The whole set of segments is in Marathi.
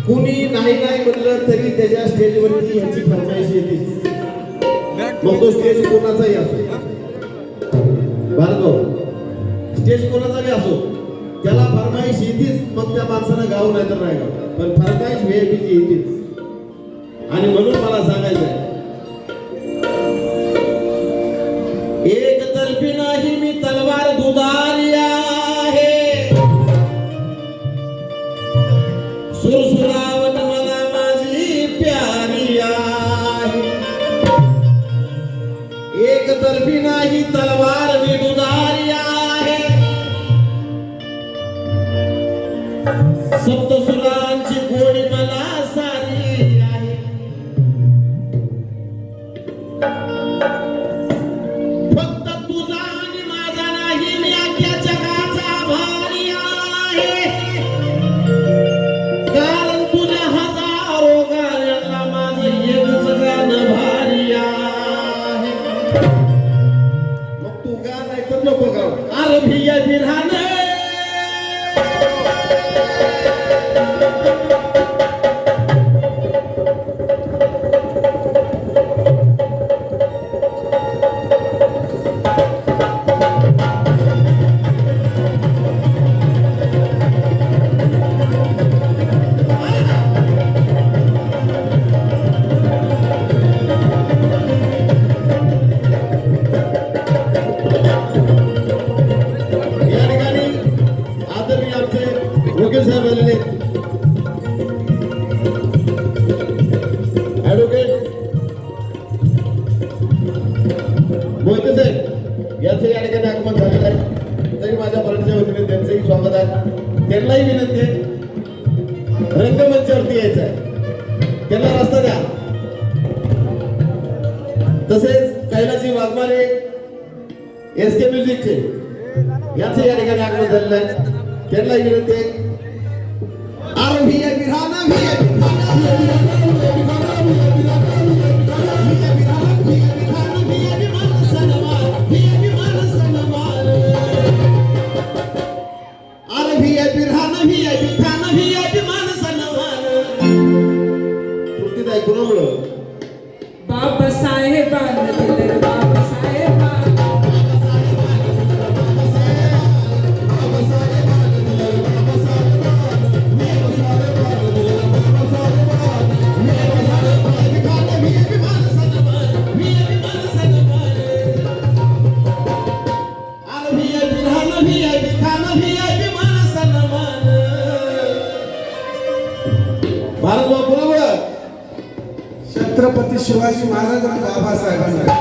कुणी नाही नाही म्हणलं तरी त्याच्या स्टेजवरती ह्याची फरमाईश येते. मग तो स्टेज कोणाचाही असो, भारत स्टेज कोणाचाही असो, त्याला फरमाईश येतेच. मग त्या माणसानं गाव नाही तर नाही गाव, पण फरमाईश व्हीआयपीची येतेच. आणि म्हणून मला सांगायचं आहे, एक तर्फी नाही मी तलवार दुधारी आहे, सुरसुरावत मला माझी प्यारी आहे. एक तर्फी नाही तलवार मी दुधारी आहे, सप्तसुरांची गोडी मला सारी आहे. फक्त तुझा आणि माझा नाही, मी अख्ख्या जगाचा भारी आहे. कारण तुझ्या हजारो गाण्यांना माझं एकच गाणं भारी आहे. मग तू गा नाही तर नको गाव. अरे भिया बिरहाने मोहिते साहेब याचं या ठिकाणी आगमन झालेलं आहे. तरी माझ्या परतच्या वतीने त्यांचंही स्वागत आहे. त्यांनाही विनंती आहे, रंगमंचावरती यायचं आहे, त्यांना रस्ता द्या. तसेच कैलासी वाघमारे SK म्युझिकचे याचं या ठिकाणी आगमन झालेलं आहे. त्यांनाही विनंती आहे, छत्रपती शिवाजी महाराज आणि बाबासाहेबांना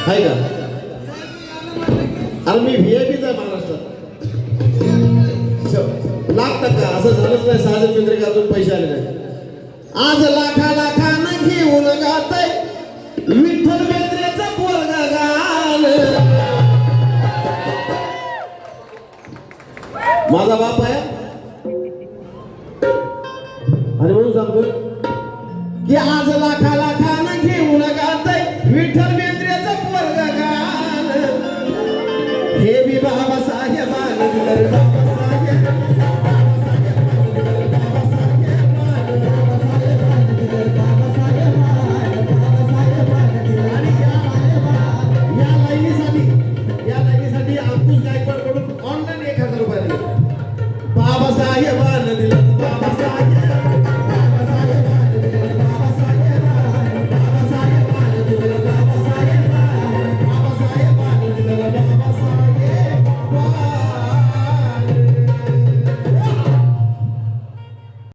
आहे का? अरे मी व्हीआयपीचा महाराष्ट्रात $1,00,000 असं झालंच नाही. साधन केंद्र अजून पैसे आले नाही. आज लाखानं घेऊन गातय विठ्ठल बेंद्रेचा पोरगा गाल. माझा बाप आहे आणि म्हणून सांगतो की आज लाखाला